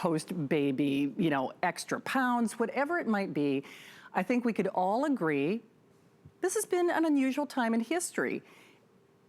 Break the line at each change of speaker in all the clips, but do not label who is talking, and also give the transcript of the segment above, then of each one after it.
post-baby, you know, extra pounds, whatever it might be, I think we could all agree this has been an unusual time in history.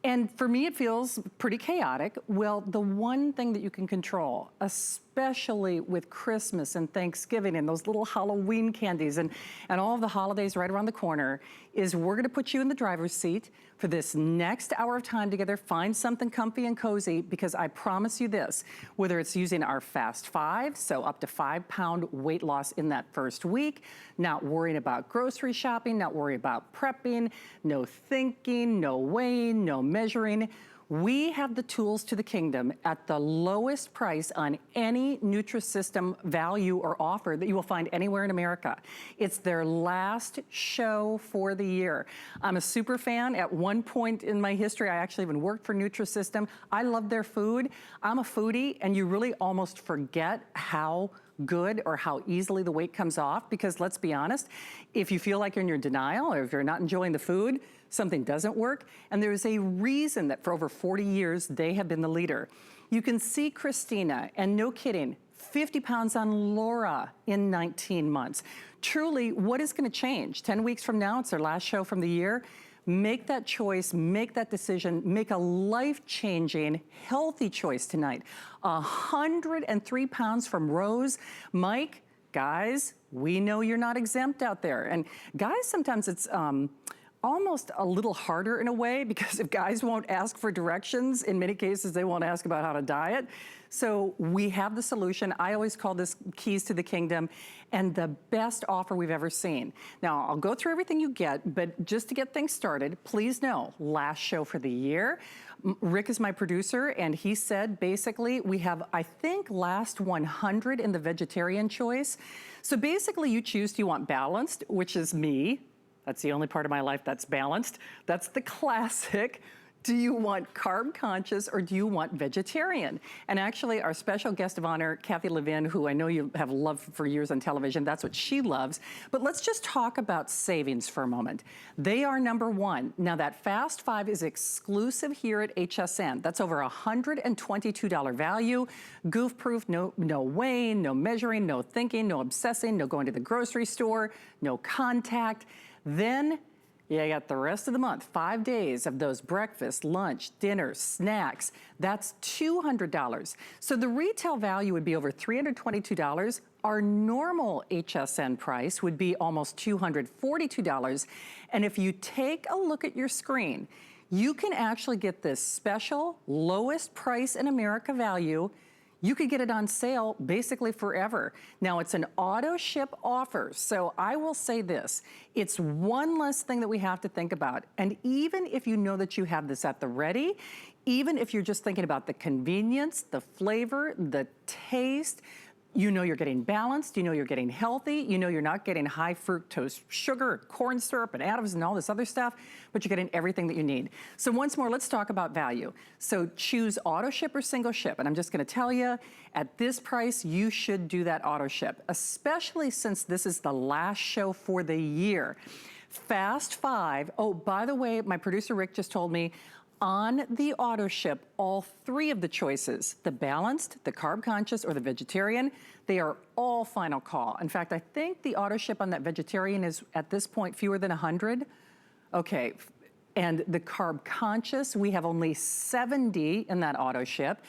And for me, it feels pretty chaotic. Well, the one thing that you can control, especially with Christmas and Thanksgiving and those little Halloween candies and all of the holidays right around the corner, is we're gonna put you in the driver's seat for this next hour of time together. Find something comfy and cozy, because I promise you this, whether it's using our Fast 5, so up to 5-pound weight loss in that first week, not worrying about grocery shopping, not worrying about prepping, no thinking, no weighing, no measuring. We have the tools to the kingdom at the lowest price on any Nutrisystem value or offer that you will find anywhere in America. It's their last show for the year. I'm a super fan. At one point in my history, I actually even worked for Nutrisystem. I love their food. I'm a foodie, and you really almost forget how good or how easily the weight comes off, because let's be honest, if you feel like you're in your denial or if you're not enjoying the food, something doesn't work. And there's a reason that for over 40 years, they have been the leader. You can see Christina, and no kidding, 50 pounds on Laura in 19 months. Truly, what is gonna change? 10 weeks from now, it's their last show from the year. Make that choice, make that decision, make a life-changing, healthy choice tonight. 103 pounds from Rose. Mike, guys, we know you're not exempt out there. And guys, sometimes it's, almost a little harder in a way, because if guys won't ask for directions, in many cases they won't ask about how to diet. So we have the solution. I always call this keys to the kingdom, and the best offer we've ever seen. Now, I'll go through everything you get, but just to get things started, please know, last show for the year. Rick is my producer, and he said basically we have, I think, last 100 in the vegetarian choice. So basically you choose, do you want balanced, which is me. That's the only part of my life that's balanced. That's the classic. Do you want carb conscious or do you want vegetarian? And actually our special guest of honor, Kathy Levin, who I know you have loved for years on television, that's what she loves. But let's just talk about savings for a moment. They are #1. Now that Fast 5 is exclusive here at HSN. That's over $122 value. Goof proof, no weighing, no measuring, no thinking, no obsessing, no going to the grocery store, no contact. Then you got the rest of the month, 5 days of those breakfast, lunch, dinner, snacks. That's $200. So the retail value would be over $322. Our normal HSN price would be almost $242. And if you take a look at your screen, you can actually get this special lowest price in America value. You could get it on sale basically forever. Now it's an auto ship offer, so I will say this, it's one less thing that we have to think about. And even if you know that you have this at the ready, even if you're just thinking about the convenience, the flavor, the taste, you know you're getting balanced, you know you're getting healthy, you know you're not getting high fructose sugar, corn syrup, and additives and all this other stuff, but you're getting everything that you need. So once more, let's talk about value. So choose auto ship or single ship, and I'm just gonna tell you, at this price, you should do that auto ship, especially since this is the last show for the year. Fast 5, oh, by the way, my producer Rick just told me, on the auto ship, all 3 of the choices, the balanced, the carb conscious, or the vegetarian, they are all final call. In fact, I think the auto ship on that vegetarian is at this point fewer than 100. Okay, and the carb conscious, we have only 70 in that auto ship.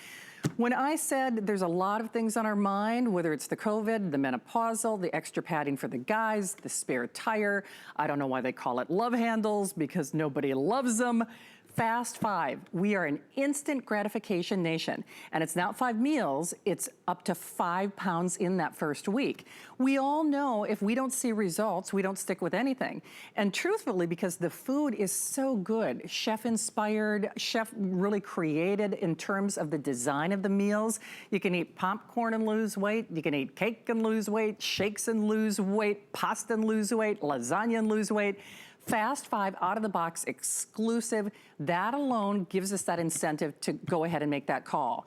When I said there's a lot of things on our mind, whether it's the COVID, the menopausal, the extra padding for the guys, the spare tire, I don't know why they call it love handles, because nobody loves them. Fast 5, we are an instant gratification nation. And it's not 5 meals, it's up to 5 pounds in that first week. We all know if we don't see results, we don't stick with anything. And truthfully, because the food is so good, chef inspired, chef really created in terms of the design of the meals. You can eat popcorn and lose weight, you can eat cake and lose weight, shakes and lose weight, pasta and lose weight, lasagna and lose weight. Fast 5 out of the box exclusive. That alone gives us that incentive to go ahead and make that call.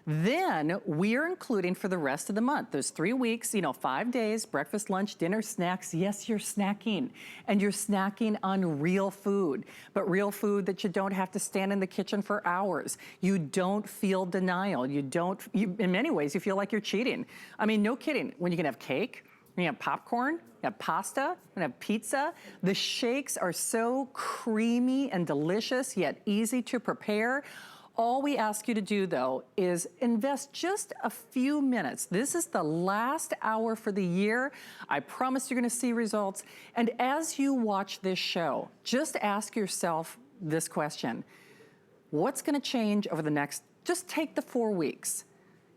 Then we're including for the rest of the month, those 3 weeks, 5 days, breakfast, lunch, dinner, snacks. Yes, you're snacking, and you're snacking on real food, but real food that you don't have to stand in the kitchen for hours. You don't feel denial. In many ways, you feel like you're cheating. I mean, no kidding. When you can have cake, when you have popcorn, you have pasta, you have pizza. The shakes are so creamy and delicious, yet easy to prepare. All we ask you to do, though, is invest just a few minutes. This is the last hour for the year. I promise you're gonna see results. And as you watch this show, just ask yourself this question. What's gonna change over the next, just take the 4 weeks.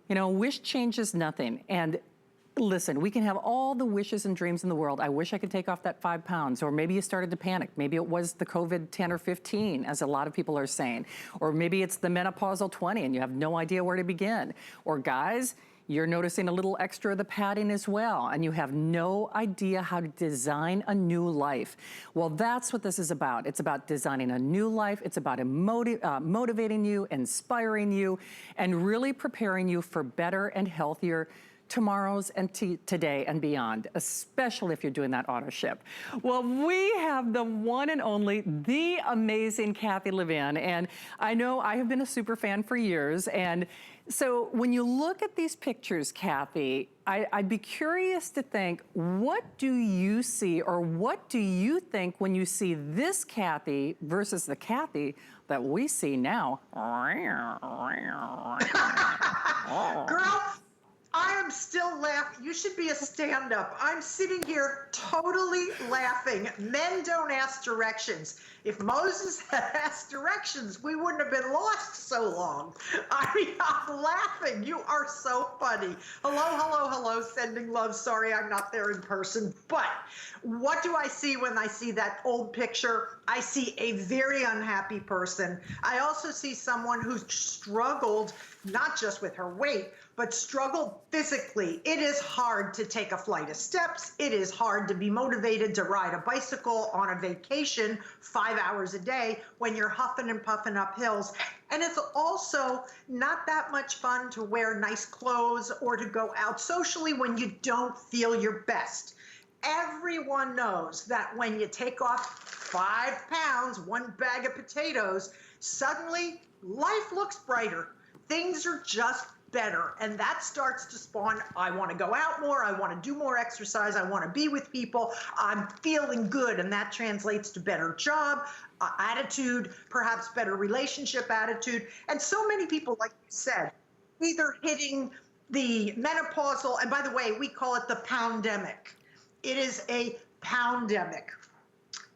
Wish changes nothing. And listen, we can have all the wishes and dreams in the world. I wish I could take off that 5 pounds, or maybe you started to panic. Maybe it was the COVID 10 or 15, as a lot of people are saying. Or maybe it's the menopausal 20 and you have no idea where to begin. Or guys, you're noticing a little extra of the padding as well, and you have no idea how to design a new life. Well, that's what this is about. It's about designing a new life. It's about motivating you, inspiring you, and really preparing you for better and healthier tomorrows and today and beyond, especially if you're doing that auto ship. Well, we have the one and only, the amazing Kathy Levin, and I know I have been a super fan for years, and so when you look at these pictures, Kathy, I'd be curious to think, what do you see, or what do you think when you see this Kathy versus the Kathy that we see now?
Girl, I am still laughing. You should be a stand-up. I'm sitting here totally laughing. Men don't ask directions. If Moses had asked directions, we wouldn't have been lost so long. I mean, I'm laughing. You are so funny. Hello, hello, hello, sending love. Sorry, I'm not there in person. But what do I see when I see that old picture? I see a very unhappy person. I also see someone who's struggled, not just with her weight, but struggled physically. It is hard to take a flight of steps. It is hard to be motivated to ride a bicycle on a vacation 5 hours a day when you're huffing and puffing up hills. And it's also not that much fun to wear nice clothes or to go out socially when you don't feel your best. Everyone knows that when you take off 5 pounds, 1 bag of potatoes, suddenly life looks brighter. Things are just better. And that starts to spawn, I want to go out more, I want to do more exercise, I want to be with people, I'm feeling good, and that translates to better job, attitude, perhaps better relationship attitude. And so many people, like you said, either hitting the menopausal, and by the way, we call it the poundemic. It is a poundemic.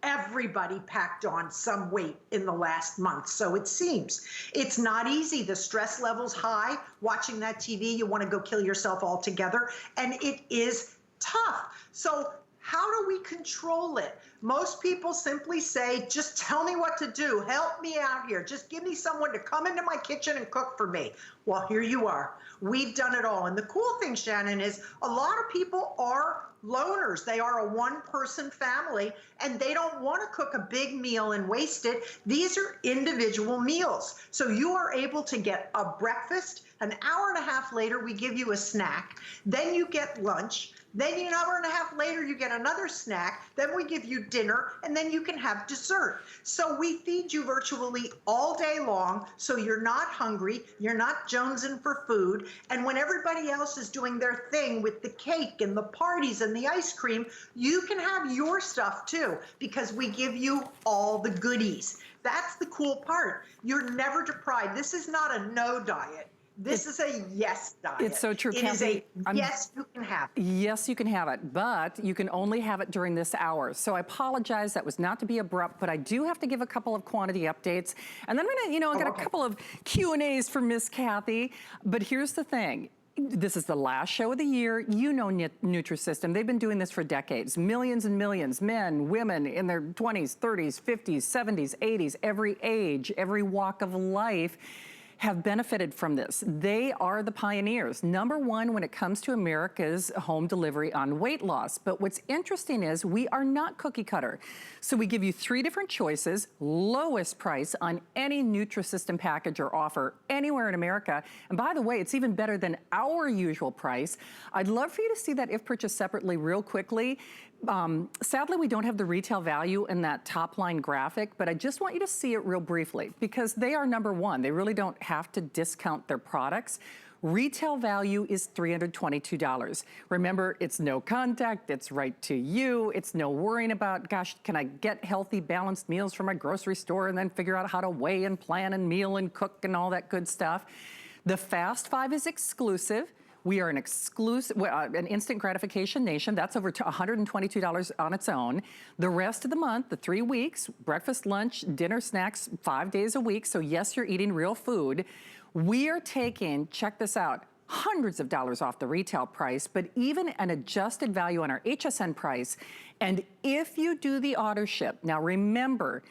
Everybody packed on some weight in the last month, so it seems. It's not easy. The stress level's high. Watching that TV, you want to go kill yourself altogether, and it is tough. So how do we control it? Most people simply say, just tell me what to do. Help me out here. Just give me someone to come into my kitchen and cook for me. Well, here you are. We've done it all. And the cool thing, Shannon, is a lot of people are loners. They are a one-person family, and they don't want to cook a big meal and waste it. These are individual meals. So you are able to get a breakfast. An hour and a half later, we give you a snack. Then you get lunch. Then an hour and a half later, you get another snack. Then we give you dinner, and then you can have dessert. So we feed you virtually all day long, so you're not hungry, you're not jonesing for food. And when everybody else is doing their thing with the cake and the parties and the ice cream, you can have your stuff too, because we give you all the goodies. That's the cool part. You're never deprived. This is not a no diet. This is a yes diet.
It's so true,
It is a yes, you can have it.
Yes, you can have it, but you can only have it during this hour. So I apologize, that was not to be abrupt, but I do have to give a couple of quantity updates. And then I'm gonna, get a couple of Q&As for Miss Kathy. But here's the thing. This is the last show of the year. You know Nutrisystem. They've been doing this for decades. Millions and millions, men, women in their 20s, 30s, 50s, 70s, 80s, every age, every walk of life, have benefited from this. They are the pioneers. Number one when it comes to America's home delivery on weight loss. But what's interesting is we are not cookie cutter. So we give you 3 different choices, lowest price on any Nutrisystem package or offer anywhere in America. And by the way, it's even better than our usual price. I'd love for you to see that if purchased separately real quickly. Sadly, we don't have the retail value in that top line graphic, but I just want you to see it real briefly because they are number one. They really don't have to discount their products. Retail value is $322. Remember, it's no contact, it's right to you. It's no worrying about, gosh, can I get healthy, balanced meals from my grocery store and then figure out how to weigh and plan and meal and cook and all that good stuff. The Fast 5 is exclusive. We are an exclusive, an instant gratification nation. That's over $122 on its own. The rest of the month, the 3 weeks, breakfast, lunch, dinner, snacks, 5 days a week. So yes, you're eating real food. We are taking, check this out, hundreds of dollars off the retail price, but even an adjusted value on our HSN price. And if you do the auto ship, now remember,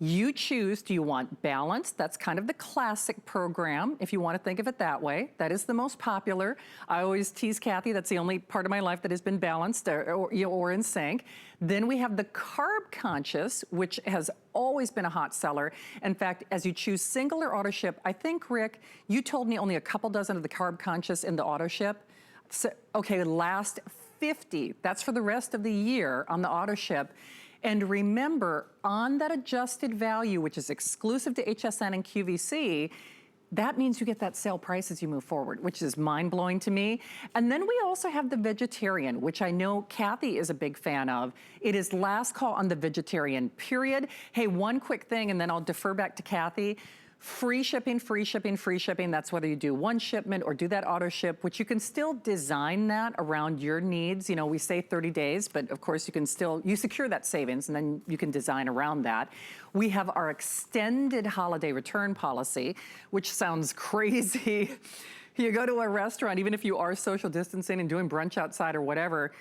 you choose, do you want balanced? That's kind of the classic program, if you want to think of it that way. That is the most popular. I always tease Kathy, that's the only part of my life that has been balanced or in sync. Then we have the carb conscious, which has always been a hot seller. In fact, as you choose single or auto ship, I think, Rick, you told me only a couple dozen of the carb conscious in the auto ship. So, okay, last 50, that's for the rest of the year on the auto ship. And remember, on that adjusted value, which is exclusive to HSN and QVC, that means you get that sale price as you move forward, which is mind-blowing to me. And then we also have the vegetarian, which I know Kathy is a big fan of. It is last call on the vegetarian, period. Hey, one quick thing, and then I'll defer back to Kathy. Free shipping, free shipping, free shipping. That's whether you do one shipment or do that auto ship, which you can still design that around your needs. You know, we say 30 days, but of course you can still, you secure that savings and then you can design around that. We have our extended holiday return policy, which sounds crazy. You go to a restaurant, even if you are social distancing and doing brunch outside or whatever,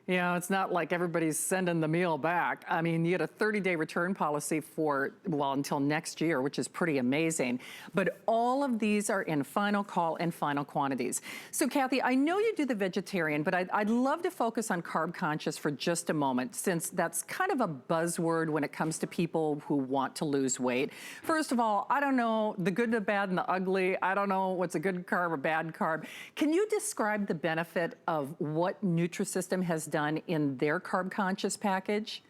you know, it's not like everybody's sending the meal back. I mean, you get a 30-day return policy for, well, until next year, which is pretty amazing. But all of these are in final call and final quantities. So, Kathy, I know you do the vegetarian, but I'd love to focus on carb conscious for just a moment, since that's kind of a buzzword when it comes to people who want to lose weight. First of all, I don't know the good, the bad, and the ugly. I don't know what's a good carb or bad carb. Can you describe the benefit of what Nutrisystem has done in their carb conscious package?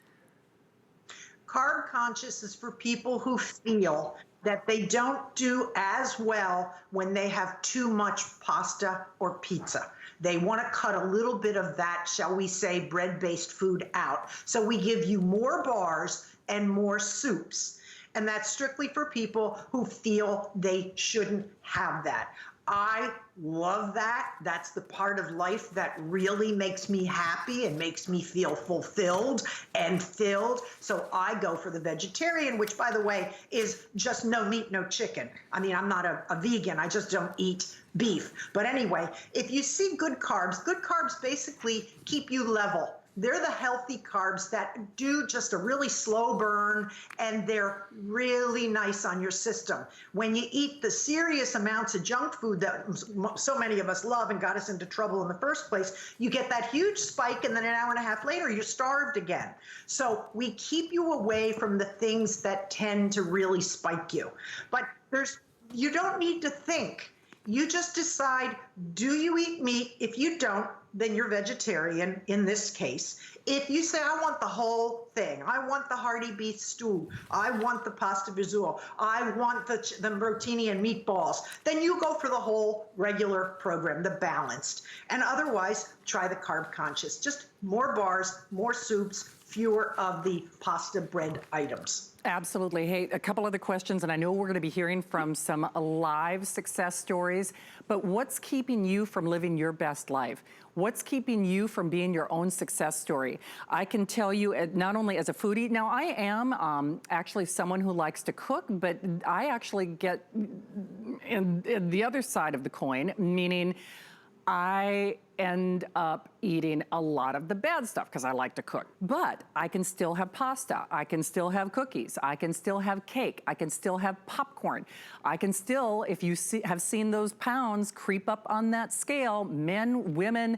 Carb conscious is for people who feel that they don't do as well when they have too much pasta or pizza. They want to cut a little bit of that, shall we say, bread-based food out. So we give you more bars and more soups. And that's strictly for people who feel they shouldn't have that. I love that. That's the part of life that really makes me happy and makes me feel fulfilled and filled. So I go for the vegetarian, which, by the way, is just no meat, no chicken. I mean, I'm not a vegan. I just don't eat beef. But anyway, if you see good carbs basically keep you level. They're the healthy carbs that do just a really slow burn, and they're really nice on your system. When you eat the serious amounts of junk food that so many of us love and got us into trouble in the first place, you get that huge spike, and then an hour and a half later, you're starved again. So we keep you away from the things that tend to really spike you. But you don't need to think. You just decide, do you eat meat? If you don't, then you're vegetarian in this case. If you say, I want the whole thing, I want the hearty beef stew, I want the pasta visual, I want the rotini and meatballs, then you go for the whole regular program, the balanced. And otherwise, try the carb conscious. Just more bars, more soups, fewer of the pasta bread items.
Absolutely. Hey, a couple other questions, and I know we're going to be hearing from some live success stories, but what's keeping you from living your best life? What's keeping you from being your own success story? I can tell you, not only as a foodie, now I am actually someone who likes to cook, but I actually get in the other side of the coin, meaning I end up eating a lot of the bad stuff because I like to cook. But I can still have pasta. I can still have cookies. I can still have cake. I can still have popcorn. I can still, if you have seen those pounds creep up on that scale, men, women,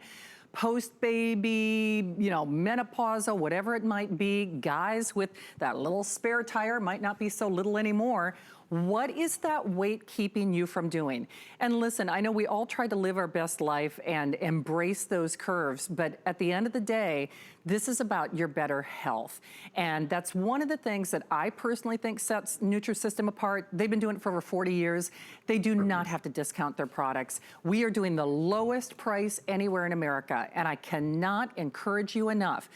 post-baby, you know, menopausal, whatever it might be, guys with that little spare tire, might not be so little anymore. What is that weight keeping you from doing? And listen, I know we all try to live our best life and embrace those curves, but at the end of the day, this is about your better health. And that's one of the things that I personally think sets Nutrisystem apart. They've been doing it for over 40 years. They do not have to discount their products. We are doing the lowest price anywhere in America, and I cannot encourage you enough.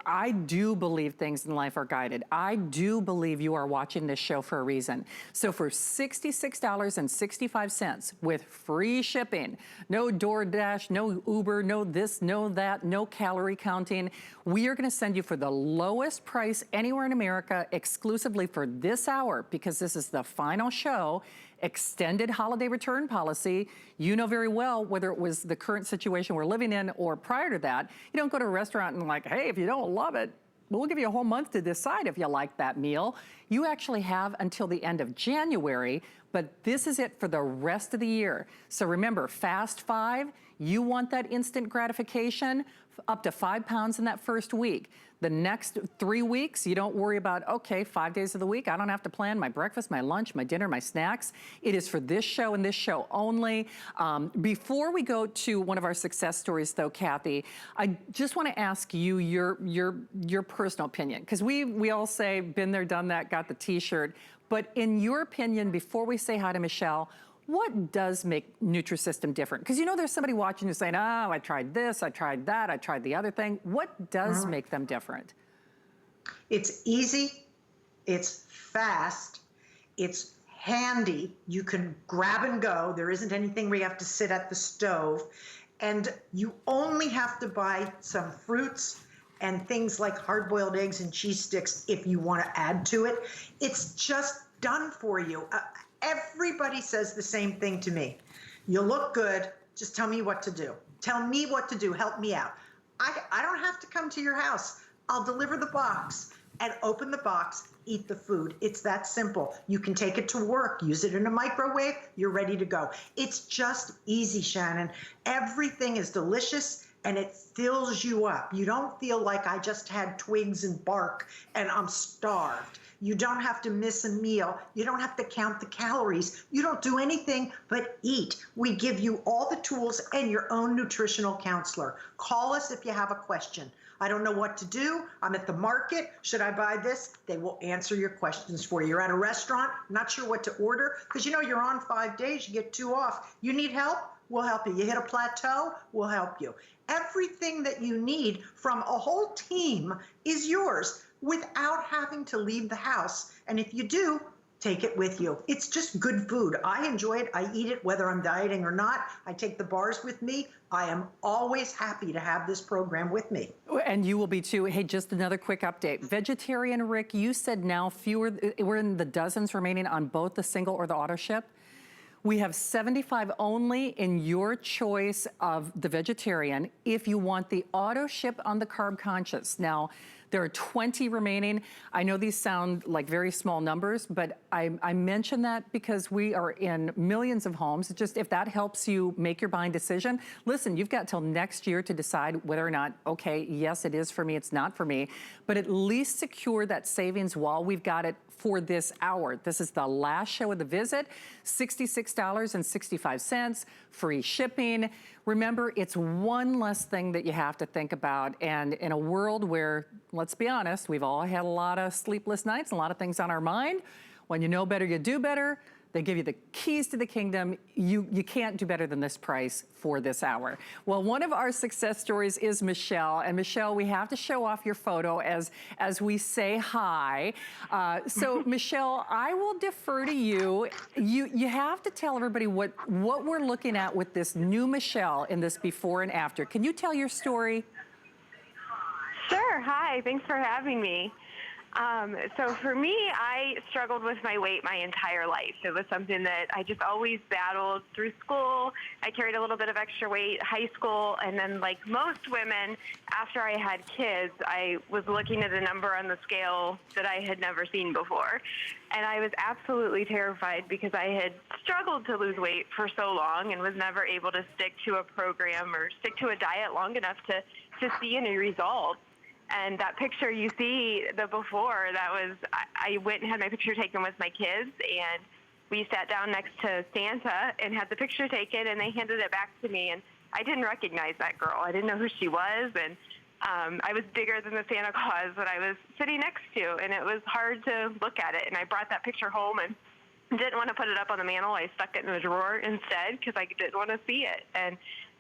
I do believe things in life are guided. I do believe you are watching this show for a reason. So for $66.65 with free shipping, no DoorDash, no Uber, no this, no that, no calorie counting, we are gonna send you for the lowest price anywhere in America exclusively for this hour, because this is the final show, extended holiday return policy. You know very well, whether it was the current situation we're living in or prior to that, you don't go to a restaurant and like, hey, if you don't love it, we'll give you a whole month to decide if you like that meal. You actually have until the end of January, but this is it for the rest of the year. So remember, Fast 5, you want that instant gratification, up to 5 pounds in that first week. The next 3 weeks, you don't worry about, okay, 5 days of the week, I don't have to plan my breakfast, my lunch, my dinner, my snacks. It is for this show and this show only. Before we go to one of our success stories though, Kathy, I just wanna ask you your personal opinion, because we all say, been there, done that, got the t-shirt, but in your opinion, before we say hi to Michelle, what does make Nutrisystem different? Because you know there's somebody watching who's saying, oh, I tried this, I tried that, I tried the other thing. What does make them different?
It's easy, it's fast, it's handy. You can grab and go. There isn't anything where you have to sit at the stove. And you only have to buy some fruits and things like hard-boiled eggs and cheese sticks if you want to add to it. It's just done for you. Everybody says the same thing to me. You look good, just tell me what to do. Tell me what to do, help me out. I don't have to come to your house. I'll deliver the box and open the box, eat the food. It's that simple. You can take it to work, use it in a microwave, you're ready to go. It's just easy, Shannon. Everything is delicious and it fills you up. You don't feel like I just had twigs and bark and I'm starved. You don't have to miss a meal. You don't have to count the calories. You don't do anything but eat. We give you all the tools and your own nutritional counselor. Call us if you have a question. I don't know what to do. I'm at the market. Should I buy this? They will answer your questions for you. You're at a restaurant, not sure what to order, because you know you're on 5 days, you get 2 off. You need help? We'll help you. You hit a plateau? We'll help you. Everything that you need from a whole team is yours, without having to leave the house. And if you do, take it with you. It's just good food. I enjoy it. I eat it whether I'm dieting or not. I take the bars with me. I am always happy to have this program with me.
And you will be too. Hey, just another quick update. Vegetarian Rick, you said now we're in the dozens remaining on both the single or the auto ship. We have 75 only in your choice of the vegetarian if you want the auto ship on the carb conscious. Now, there are 20 remaining. I know these sound like very small numbers, but I mention that because we are in millions of homes. Just if that helps you make your buying decision, listen, you've got till next year to decide whether or not, okay, yes, it is for me, it's not for me, but at least secure that savings while we've got it for this hour. This is the last show of the visit, $66.65, free shipping. Remember, it's one less thing that you have to think about. And in a world where, let's be honest, we've all had a lot of sleepless nights, a lot of things on our mind. When you know better, you do better. They give you the keys to the kingdom. You can't do better than this price for this hour. Well, one of our success stories is Michelle. And Michelle, we have to show off your photo as we say hi. So Michelle, I will defer to you. You have to tell everybody what we're looking at with this new Michelle in this before and after. Can you tell your story?
Sure. Hi. Thanks for having me. So for me, I struggled with my weight my entire life. It was something that I just always battled through school. I carried a little bit of extra weight, high school, and then like most women, after I had kids, I was looking at a number on the scale that I had never seen before. And I was absolutely terrified because I had struggled to lose weight for so long and was never able to stick to a program or stick to a diet long enough to see any results. And that picture you see, the before, that was, I went and had my picture taken with my kids, and we sat down next to Santa and had the picture taken, and they handed it back to me, and I didn't recognize that girl. I didn't know who she was, and I was bigger than the Santa Claus that I was sitting next to, and it was hard to look at it. And I brought that picture home and didn't want to put it up on the mantle. I stuck it in a drawer instead because I didn't want to see it. And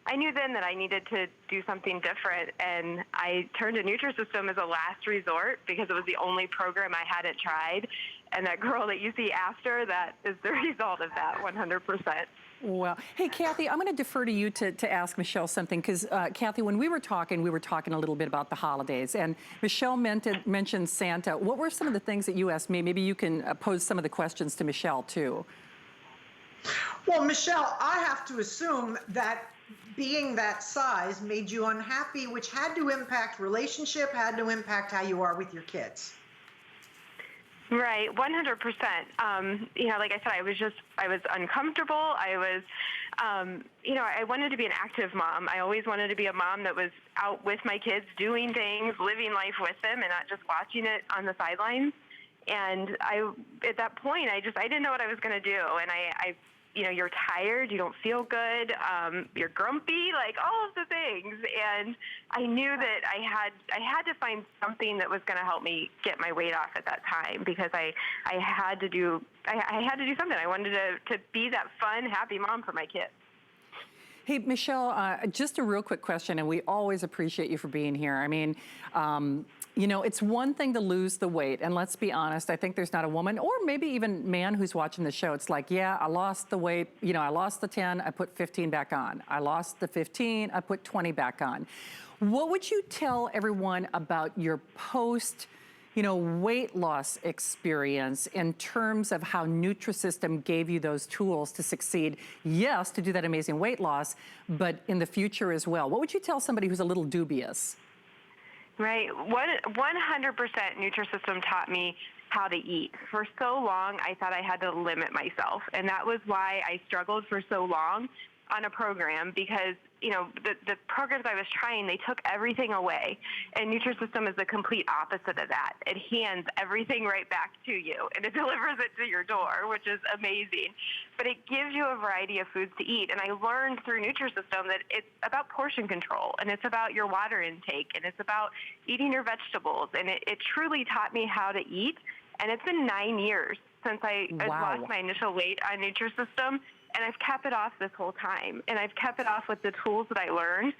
I knew then that I needed to do something different, and I turned to Nutrisystem as a last resort because it was the only program I hadn't tried. And that girl that you see after, that is the result of that, 100%.
Well, hey, Kathy, I'm going to defer to you to ask Michelle something, because, Kathy, when we were talking a little bit about the holidays, and Michelle mentioned Santa. What were some of the things that you asked me? Maybe you can pose some of the questions to Michelle, too.
Well, Michelle, I have to assume that being that size made you unhappy, which had to impact relationship, had to impact how you are with your kids.
Right, 100%. You know, like I said, I was uncomfortable. I was, you know, I wanted to be an active mom. I always wanted to be a mom that was out with my kids, doing things, living life with them, and not just watching it on the sidelines. And at that point, I didn't know what I was going to do. And I you know, you're tired, you don't feel good, you're grumpy, like all of the things. And I knew that I had to find something that was going to help me get my weight off at that time, because I had to do something. I wanted to be that fun, happy mom for my kids.
Hey, Michelle, just a real quick question, and we always appreciate you for being here. I mean, you know, it's one thing to lose the weight, and let's be honest, I think there's not a woman or maybe even man who's watching the show. It's like, yeah, I lost the weight, you know, I lost the 10, I put 15 back on. I lost the 15, I put 20 back on. What would you tell everyone about your post, you know, weight loss experience in terms of how Nutrisystem gave you those tools to succeed? Yes, to do that amazing weight loss, but in the future as well. What would you tell somebody who's a little dubious?
Right. 100% Nutrisystem taught me how to eat. For so long, I thought I had to limit myself. And that was why I struggled for so long on a program, because, you know, the programs I was trying, they took everything away. And Nutrisystem is the complete opposite of that. It hands everything right back to you, and it delivers it to your door, which is amazing. But it gives you a variety of foods to eat. And I learned through Nutrisystem that it's about portion control, and it's about your water intake, and it's about eating your vegetables. And it truly taught me how to eat. And it's been 9 years since I lost my initial weight on Nutrisystem. And I've kept it off this whole time. And I've kept it off with the tools that I learned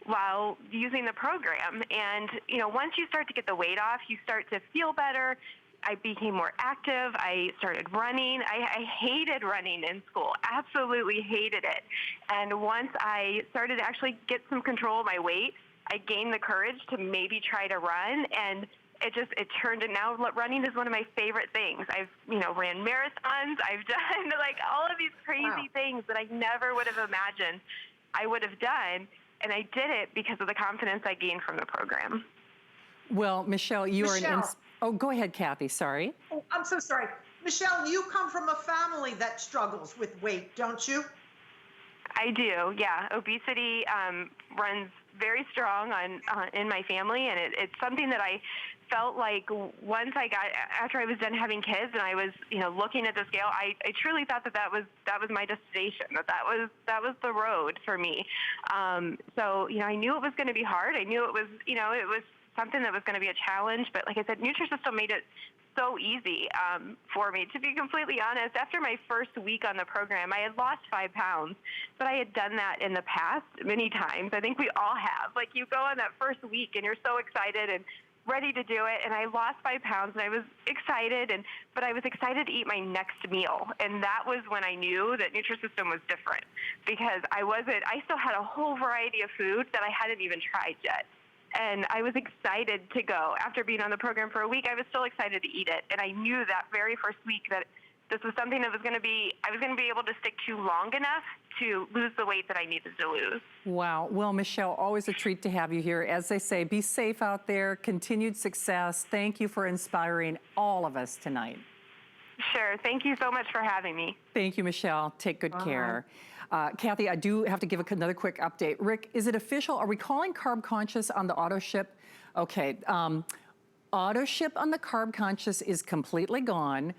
while using the program. And, you know, once you start to get the weight off, you start to feel better. I became more active. I started running. I hated running in school, absolutely hated it. And once I started to actually get some control of my weight, I gained the courage to maybe try to run, and it turned, and now running is one of my favorite things. I've, you know, ran marathons. I've done like all of these crazy things that I never would have imagined I would have done. And I did it because of the confidence I gained from the program.
Well, Michelle, oh, go ahead, Kathy, sorry.
Oh, I'm so sorry. Michelle, you come from a family that struggles with weight, don't you?
I do, yeah. Obesity runs very strong in my family, and it's something that I felt like once after I was done having kids and I was, you know, looking at the scale, I truly thought that was my destination, that was the road for me. So, you know, I knew it was going to be hard. I knew it was, you know, it was something that was going to be a challenge, but like I said, Nutrisystem made it so easy for me. To be completely honest, after my first week on the program, I had lost 5 pounds, but I had done that in the past many times. I think we all have. Like, you go on that first week and you're so excited and ready to do it, and I lost 5 pounds, and I was excited, but I was excited to eat my next meal, and that was when I knew that Nutrisystem was different, because I still had a whole variety of food that I hadn't even tried yet. And I was excited to go. After being on the program for a week, I was still excited to eat it. And I knew that very first week that this was something that I was going to be able to stick to long enough to lose the weight that I needed to lose.
Wow. Well, Michelle, always a treat to have you here. As they say, be safe out there, continued success. Thank you for inspiring all of us tonight.
Sure. Thank you so much for having me.
Thank you, Michelle. Take good care. Kathy, I do have to give another quick update. Rick, is it official? Are we calling Carb Conscious on the auto ship? Okay. Auto ship on the Carb Conscious is completely gone.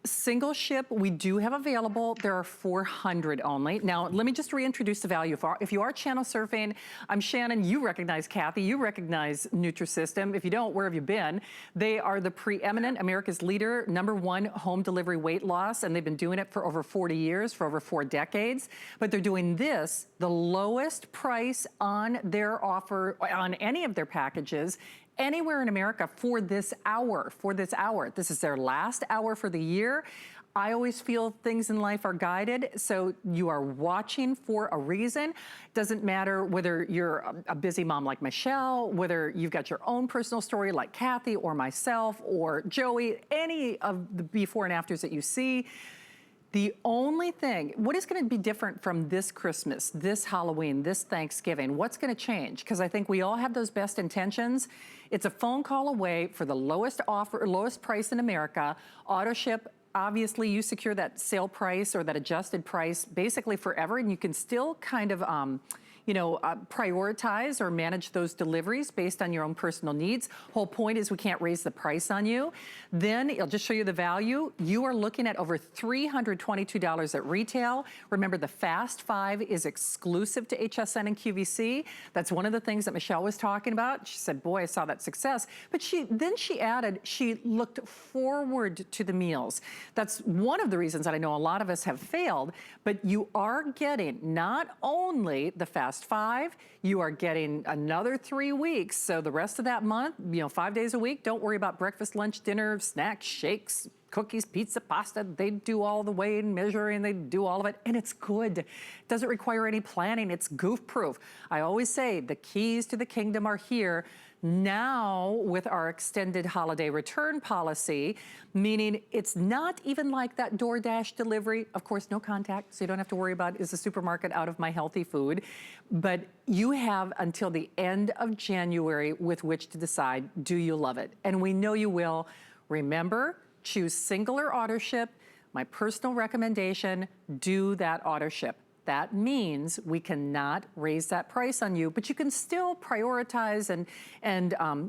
Single ship, we do have available. There are 400 only. Now, let me just reintroduce the value. If you are channel surfing, I'm Shannon. You recognize Kathy. You recognize Nutrisystem. If you don't, where have you been? They are the preeminent, America's leader, #1 home delivery weight loss, and they've been doing it for over 40 years, for over 4 decades. But they're doing this, the lowest price on their offer, on any of their packages, anywhere in America for this hour, This is their last hour for the year. I always feel things in life are guided, so you are watching for a reason. Doesn't matter whether you're a busy mom like Michelle, whether you've got your own personal story like Kathy or myself or Joey, any of the before and afters that you see. The only thing, what is going to be different from this Christmas, this Halloween, this Thanksgiving? What's going to change? Because I think we all have those best intentions. It's a phone call away for the lowest offer, lowest price in America. Auto ship, obviously you secure that sale price or that adjusted price basically forever, and you can still kind of prioritize or manage those deliveries based on your own personal needs. Whole point is we can't raise the price on you. Then I'll just show you the value. You are looking at over $322 at retail. Remember, the Fast 5 is exclusive to HSN and QVC. That's one of the things that Michelle was talking about. She said, boy, I saw that success. But then she added, she looked forward to the meals. That's one of the reasons that I know a lot of us have failed, but you are getting not only the Fast 5, you are getting another 3 weeks. So the rest of that month, 5 days a week, don't worry about breakfast, lunch, dinner, snacks, shakes, cookies, pizza, pasta. They do all the weight and measuring, they do all of it, and it's good. It doesn't require any planning, it's goof proof. I always say the keys to the kingdom are here. Now, with our extended holiday return policy, meaning it's not even like that DoorDash delivery. Of course, no contact, so you don't have to worry about, is the supermarket out of my healthy food? But you have until the end of January with which to decide, do you love it? And we know you will. Remember, choose single or auto ship. My personal recommendation, do that auto ship. That means we cannot raise that price on you, but you can still prioritize, and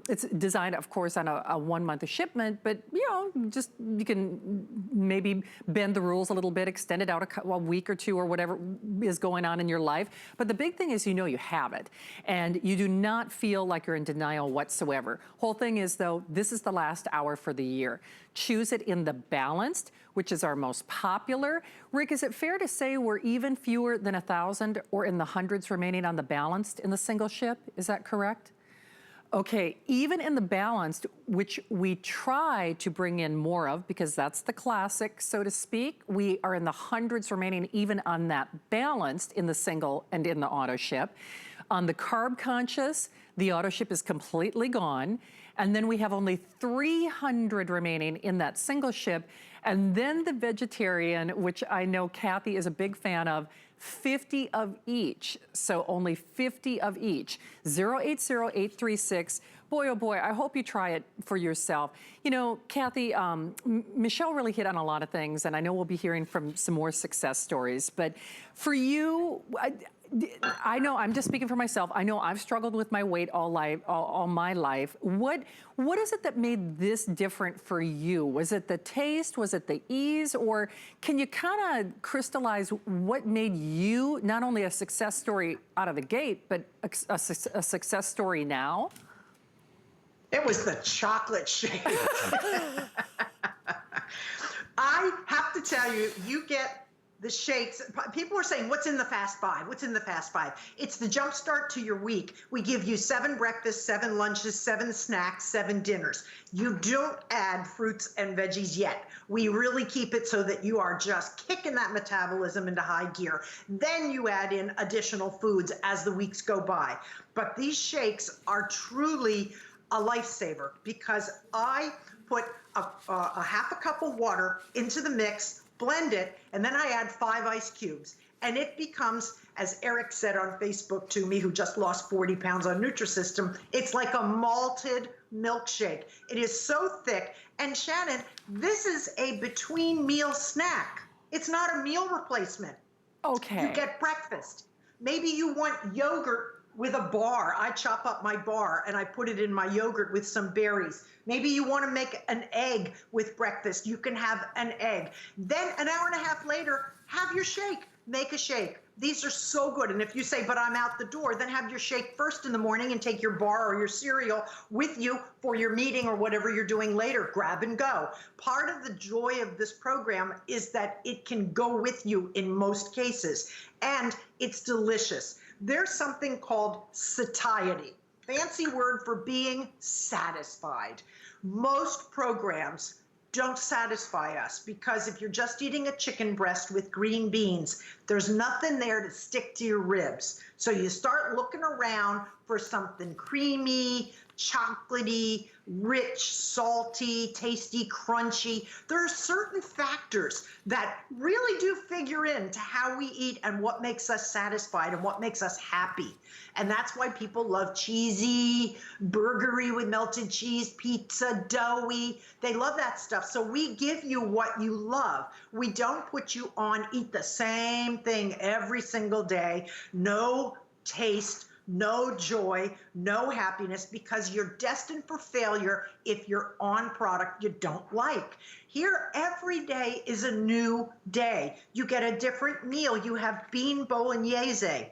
it's designed, of course, on a 1 month shipment, but you can maybe bend the rules a little bit, extend it out a week or two or whatever is going on in your life. But the big thing is you have it, and you do not feel like you're in denial whatsoever. Whole thing is, though, this is the last hour for the year. Choose it in the balanced, which is our most popular. Rick, is it fair to say we're even fewer than 1,000 or in the hundreds remaining on the balanced in the single ship? Is that correct? Okay, even in the balanced, which we try to bring in more of because that's the classic, so to speak, we are in the hundreds remaining even on that balanced in the single and in the auto ship. On the carb conscious, the auto ship is completely gone. And then we have only 300 remaining in that single ship. And then the vegetarian, which I know Kathy is a big fan of, 50 of each. So only 50 of each. 080836. Boy, oh boy, I hope you try it for yourself. Kathy, Michelle really hit on a lot of things, and I know we'll be hearing from some more success stories. But for you, I know, I'm just speaking for myself. I know I've struggled with my weight all my life. What is it that made this different for you? Was it the taste? Was it the ease? Or can you kind of crystallize what made you not only a success story out of the gate, but a success story now?
It was the chocolate shake. I have to tell you, you get the shakes. People are saying, what's in the Fast 5? What's in the Fast 5? It's the jump start to your week. We give you 7 breakfasts, 7 lunches, 7 snacks, 7 dinners. You don't add fruits and veggies yet. We really keep it so that you are just kicking that metabolism into high gear. Then you add in additional foods as the weeks go by. But these shakes are truly a lifesaver because I put a half a cup of water into the mix, blend it, and then I add 5 ice cubes. And it becomes, as Eric said on Facebook to me, who just lost 40 pounds on Nutrisystem, it's like a malted milkshake. It is so thick. And Shannon, this is a between meal snack. It's not a meal replacement.
Okay.
You get breakfast. Maybe you want yogurt with a bar. I chop up my bar and I put it in my yogurt with some berries. Maybe you want to make an egg with breakfast. You can have an egg. Then an hour and a half later, have your shake. Make a shake. These are so good. And if you say, but I'm out the door, then have your shake first in the morning and take your bar or your cereal with you for your meeting or whatever you're doing later. Grab and go. Part of the joy of this program is that it can go with you in most cases. And it's delicious. There's something called satiety. Fancy word for being satisfied. Most programs don't satisfy us because if you're just eating a chicken breast with green beans, there's nothing there to stick to your ribs. So you start looking around for something creamy, chocolatey, rich, salty, tasty, crunchy. There are certain factors that really do figure into how we eat and what makes us satisfied and what makes us happy. And that's why people love cheesy, burgery with melted cheese, pizza, doughy. They love that stuff. So we give you what you love. We don't put you on eat the same thing every single day. No taste, no joy, no happiness, because you're destined for failure if you're on product you don't like. Here, every day is a new day. You get a different meal. You have bean bolognese,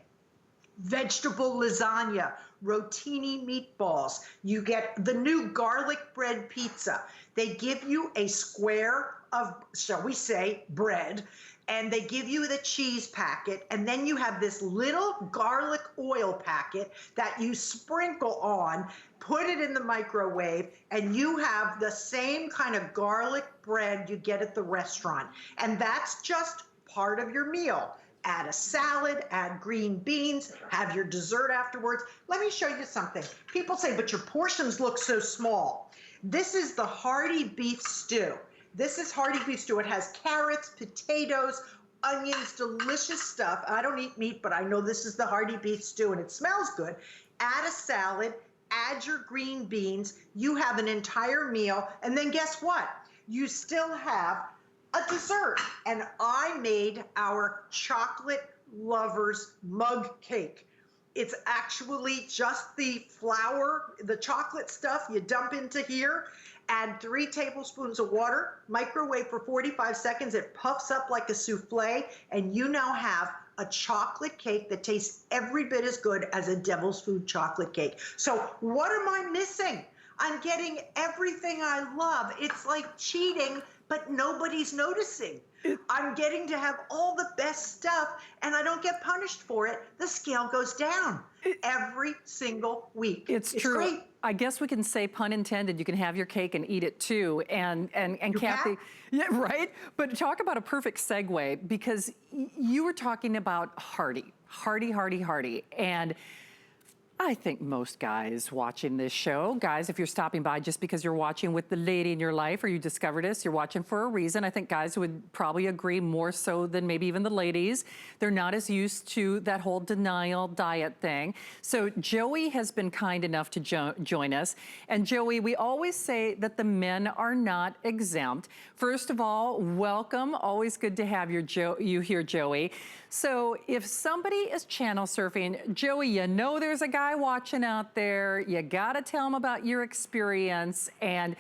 vegetable lasagna, rotini meatballs. You get the new garlic bread pizza. They give you a square of, shall we say, bread, and they give you the cheese packet, and then you have this little garlic oil packet that you sprinkle on, put it in the microwave, and you have the same kind of garlic bread you get at the restaurant. And that's just part of your meal. Add a salad, add green beans, have your dessert afterwards. Let me show you something. People say, but your portions look so small. This is the hearty beef stew. This is hearty beef stew. It has carrots, potatoes, onions, delicious stuff. I don't eat meat, but I know this is the hearty beef stew, and it smells good. Add a salad, add your green beans. You have an entire meal, and then guess what? You still have a dessert. And I made our chocolate lovers mug cake. It's actually just the flour, the chocolate stuff you dump into here. Add 3 tablespoons of water, microwave for 45 seconds. It puffs up like a souffle, and you now have a chocolate cake that tastes every bit as good as a Devil's Food chocolate cake. So what am I missing? I'm getting everything I love. It's like cheating, but nobody's noticing. I'm getting to have all the best stuff, and I don't get punished for it. The scale goes down every single week.
It's true.
Great.
I guess we can say, pun intended, you can have your cake and eat it too. And Kathy, yeah, right? But talk about a perfect segue, because you were talking about hearty. And I think most guys watching this show, guys, if you're stopping by just because you're watching with the lady in your life or you discovered us, you're watching for a reason. I think guys would probably agree more so than maybe even the ladies. They're not as used to that whole denial diet thing. So Joey has been kind enough to join us. And Joey, we always say that the men are not exempt. First of all, welcome. Always good to have you here, Joey. So if somebody is channel surfing, Joey, you know there's a guy watching out there. You gotta tell him about your experience, and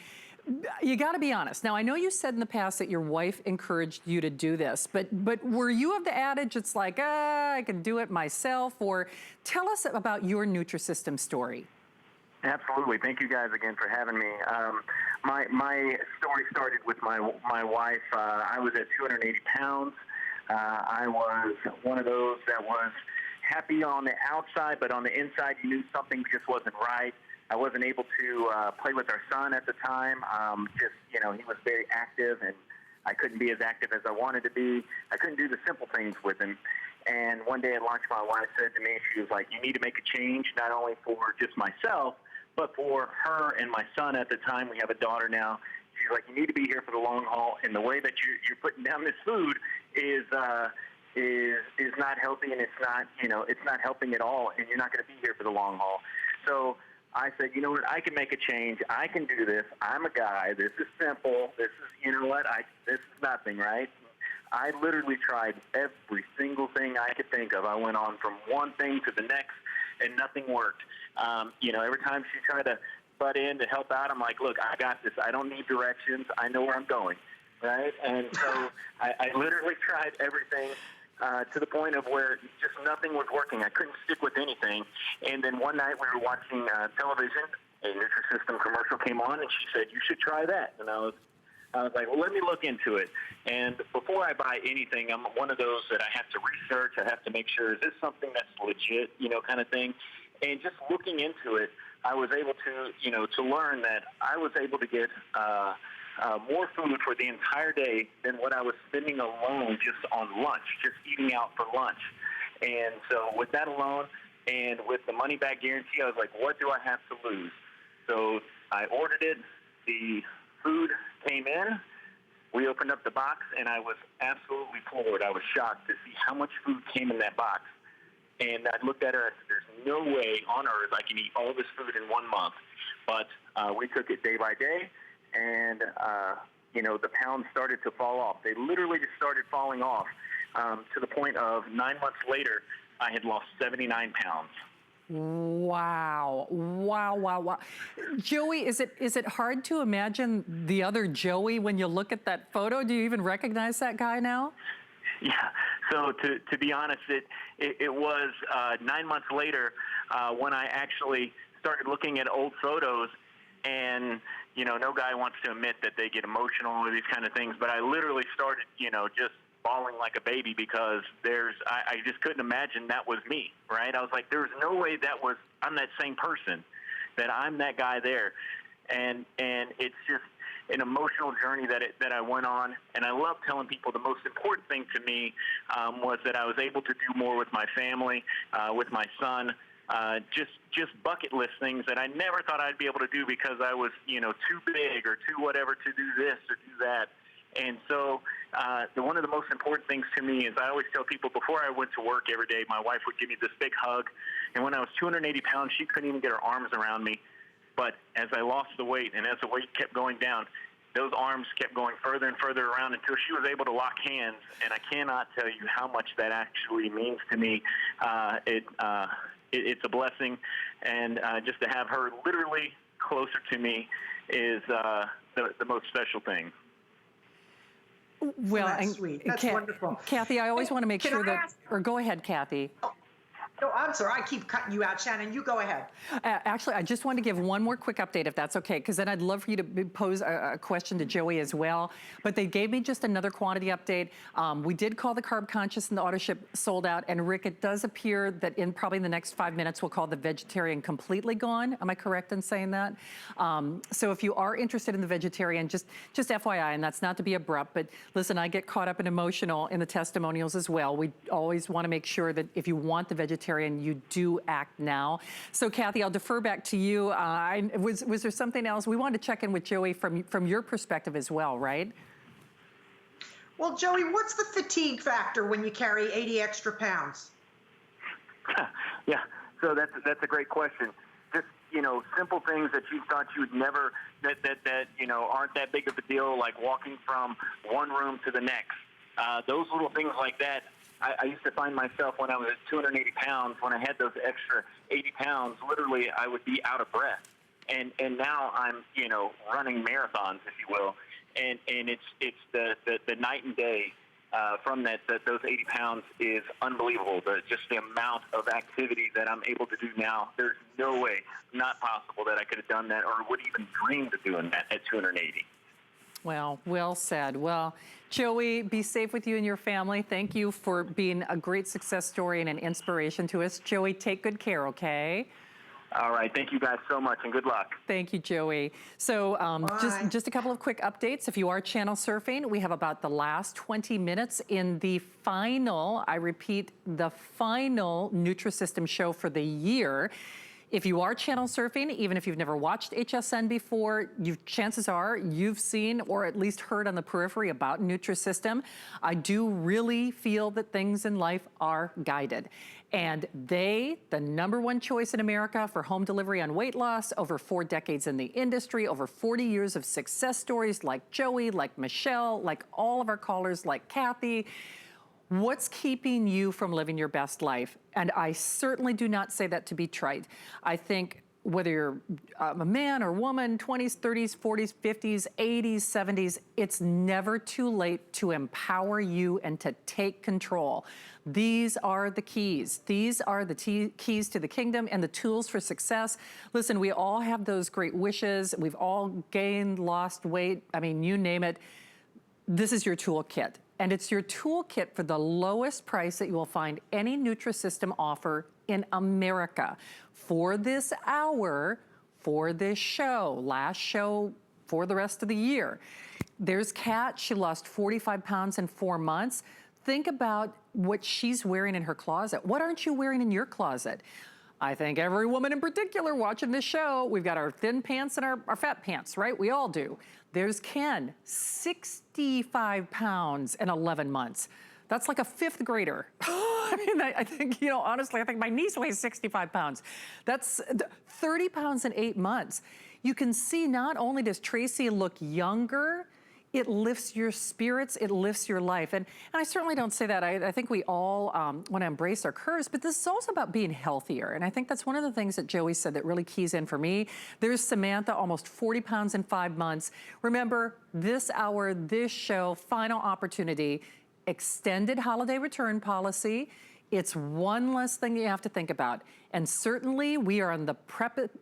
you gotta be honest. Now, I know you said in the past that your wife encouraged you to do this, but were you of the adage, it's like, I can do it myself? Or tell us about your Nutrisystem story.
Absolutely. Thank you guys again for having me. My story started with my wife. I was at 280 pounds. I was one of those that was happy on the outside, but on the inside, you knew something just wasn't right. I wasn't able to play with our son at the time. He was very active, and I couldn't be as active as I wanted to be. I couldn't do the simple things with him. And one day at lunch, my wife said to me, she was like, you need to make a change, not only for just myself, but for her and my son at the time. We have a daughter now. She's like, you need to be here for the long haul. And the way that you're putting down this food is not healthy, and it's not, it's not helping at all, and you're not going to be here for the long haul. So I said, you know what, I can make a change. I can do this. I'm a guy. This is simple. This is, this is nothing, right? I literally tried every single thing I could think of. I went on from one thing to the next, and nothing worked. Every time she tried to butt in to help out, I'm like, look, I got this. I don't need directions. I know where I'm going, right? And so I literally tried everything to the point of where just nothing was working. I couldn't stick with anything. And then one night we were watching television. A Nutrisystem commercial came on, and she said, you should try that. And I was like, well, let me look into it. And before I buy anything, I'm one of those that I have to research. I have to make sure, is this something that's legit, kind of thing. And just looking into it, I was able to learn that I was able to get more food for the entire day than what I was spending alone just on lunch, just eating out for lunch. And so with that alone, and with the money back guarantee, I was like, what do I have to lose? So I ordered it. The food came in. We opened up the box, and I was absolutely floored. I was shocked to see how much food came in that box. And I looked at her and said, there's no way on earth I can eat all this food in 1 month. But we took it day by day, and, the pounds started to fall off. They literally just started falling off to the point of 9 months later, I had lost 79 pounds.
Wow. Joey, is it hard to imagine the other Joey when you look at that photo? Do you even recognize that guy now?
Yeah. So to be honest, it was 9 months later when I actually started looking at old photos, and no guy wants to admit that they get emotional or these kind of things, but I literally started just bawling like a baby because I just couldn't imagine that was me, right? I was like, there's no way I'm that same person, that I'm that guy there. And it's just an emotional journey that I went on. And I love telling people the most important thing to me was that I was able to do more with my family, with my son, just bucket list things that I never thought I'd be able to do because I was, too big or too whatever to do this or do that. And so one of the most important things to me is I always tell people before I went to work every day, my wife would give me this big hug. And when I was 280 pounds, she couldn't even get her arms around me. But as I lost the weight and as the weight kept going down, those arms kept going further and further around until she was able to lock hands. And I cannot tell you how much that actually means to me. It's a blessing. And just to have her literally closer to me is the most special thing.
Well,
that's
and
sweet. That's wonderful.
Kathy, I always want to make
Can
sure
I
that,
ask-
or go ahead, Kathy.
No, I'm sorry. I keep cutting you out, Shannon. You go ahead.
Actually, I just want to give one more quick update, if that's okay, because then I'd love for you to pose a question to Joey as well. But they gave me just another quantity update. We did call the Carb Conscious and the auto ship sold out. And Rick, it does appear that in probably the next 5 minutes, we'll call the vegetarian completely gone. Am I correct in saying that? So if you are interested in the vegetarian, just FYI, and that's not to be abrupt, but listen, I get caught up and emotional in the testimonials as well. We always want to make sure that if you want the vegetarian, you do act now. So Kathy, I'll defer back to you. Was there something else? We wanted to check in with Joey from your perspective as well, right?
Well, Joey, what's the fatigue factor when you carry 80 extra pounds?
Yeah, so that's a great question. Just, simple things that you thought you would never, that aren't that big of a deal, like walking from one room to the next. Those little things like that. I used to find myself when I was at 280 pounds, when I had those extra 80 pounds, literally I would be out of breath. And now I'm, running marathons, if you will. And it's the night and day from those 80 pounds is unbelievable. Just the amount of activity that I'm able to do now, there's no way, not possible that I could have done that or would even dreamed of doing that at 280.
Well said. Well, Joey, be safe with you and your family. Thank you for being a great success story and an inspiration to us. Joey, take good care, okay?
All right. Thank you guys so much, and good luck.
Thank you, Joey. So
Bye.
just a couple of quick updates. If you are channel surfing, we have about the last 20 minutes in the final, I repeat, the final Nutrisystem show for the year. If you are channel surfing, even if you've never watched HSN before, chances are you've seen or at least heard on the periphery about Nutrisystem. I do really feel that things in life are guided. And the number one choice in America for home delivery on weight loss, over 4 decades in the industry, over 40 years of success stories like Joey, like Michelle, like all of our callers, like Kathy. What's keeping you from living your best life? And I certainly do not say that to be trite. I think whether you're a man or woman, 20s, 30s, 40s, 50s, 80s, 70s, it's never too late to empower you and to take control. These are the keys. These are the keys to the kingdom and the tools for success. Listen, we all have those great wishes. We've all gained, lost weight. I mean, you name it. This is your toolkit. And it's your toolkit for the lowest price that you will find any Nutrisystem offer in America. For this hour, for this show, last show for the rest of the year. There's Kat, she lost 45 pounds in 4 months. Think about what she's wearing in her closet. What aren't you wearing in your closet? I think every woman in particular watching this show, we've got our thin pants and our fat pants, right? We all do. There's Ken, 65 pounds in 11 months. That's like a 5th grader. I mean, I think, you know, honestly, I think my niece weighs 65 pounds. That's 30 pounds in 8 months. You can see not only does Tracy look younger, it lifts your spirits, it lifts your life. And I certainly don't say that. I think we all want to embrace our curves, but this is also about being healthier. And I think that's one of the things that Joey said that really keys in for me. There's Samantha, almost 40 pounds in 5 months. Remember, this hour, this show, final opportunity, extended holiday return policy. It's one less thing you have to think about. And certainly we are on the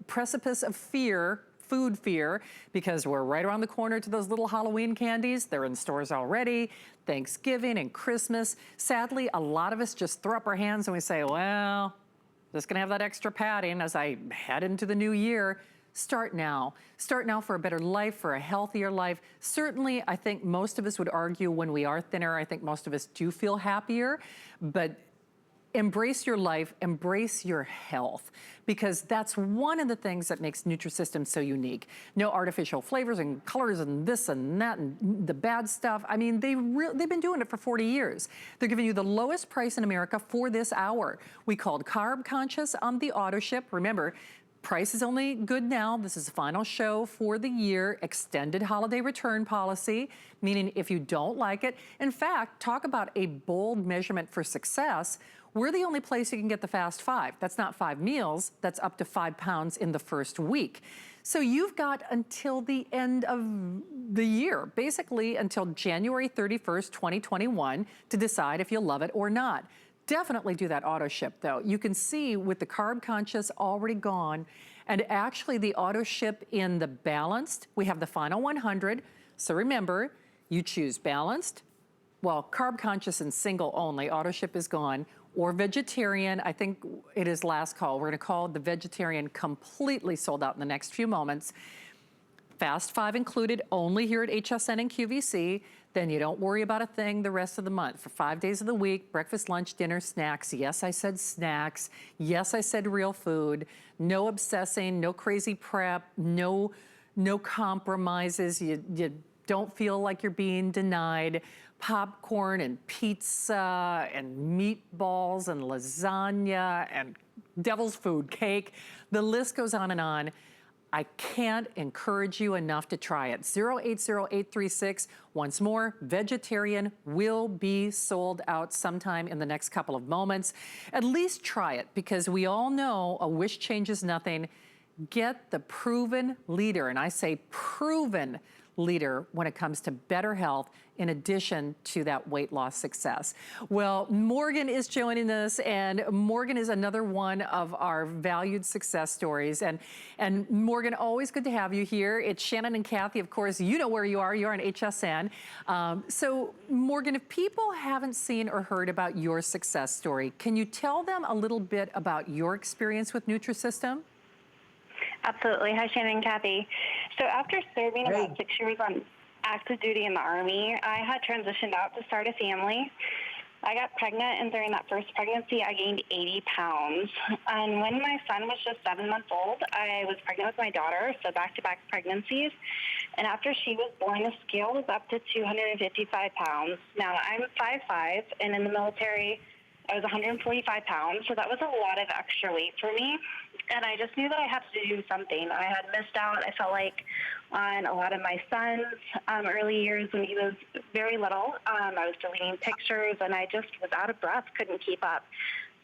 precipice of fear, food fear, because we're right around the corner to those little Halloween candies. They're in stores already. Thanksgiving and Christmas. Sadly, a lot of us just throw up our hands and we say, well, just gonna have that extra padding as I head into the new year. Start now. Start now for a better life, for a healthier life. Certainly, I think most of us would argue when we are thinner, I think most of us do feel happier, but embrace your life, embrace your health, because that's one of the things that makes Nutrisystem so unique. No artificial flavors and colors and this and that and the bad stuff. I mean, they've been doing it for 40 years. They're giving you the lowest price in America for this hour. We called Carb Conscious on the auto ship. Remember, price is only good now. This is the final show for the year. Extended holiday return policy, meaning if you don't like it. In fact, talk about a bold measurement for success. We're the only place you can get the Fast 5. That's not 5 meals, that's up to 5 pounds in the first week. So you've got until the end of the year, basically until January 31st, 2021, to decide if you love it or not. Definitely do that auto ship though. You can see with the Carb Conscious already gone, and actually the auto ship in the balanced, we have the final 100. So remember, you choose balanced, well, Carb Conscious and single only, auto ship is gone, or vegetarian. I think it is last call. We're gonna call the vegetarian completely sold out in the next few moments. Fast 5 included only here at HSN and QVC. Then you don't worry about a thing the rest of the month. For 5 days of the week, breakfast, lunch, dinner, snacks. Yes, I said snacks. Yes, I said real food. No obsessing, no crazy prep, no compromises. You don't feel like you're being denied. Popcorn and pizza and meatballs and lasagna and devil's food cake. The list goes on and on. I can't encourage you enough to try it. 080836. Once more, vegetarian will be sold out sometime in the next couple of moments. At least try it, because we all know a wish changes nothing. Get the proven leader, and I say proven leader when it comes to better health, in addition to that weight loss success. Well, Morgan is joining us, and Morgan is another one of our valued success stories. And Morgan, always good to have you here. It's Shannon and Kathy, of course. You know where you are. You're on HSN. So Morgan, if people haven't seen or heard about your success story, can you tell them a little bit about your experience with Nutrisystem?
Absolutely. Hi, Shannon and Kathy. So after serving
Hey.
about 6 years on active duty in the Army, I had transitioned out to start a family. I got pregnant, and during that first pregnancy, I gained 80 pounds. And when my son was just 7 months old, I was pregnant with my daughter, so back-to-back pregnancies. And after she was born, the scale was up to 255 pounds. Now, I'm 5'5", and in the military, I was 145 pounds, so that was a lot of extra weight for me. And I just knew that I had to do something. I had missed out, I felt like, on a lot of my son's early years when he was very little. I was deleting pictures, and I just was out of breath, couldn't keep up.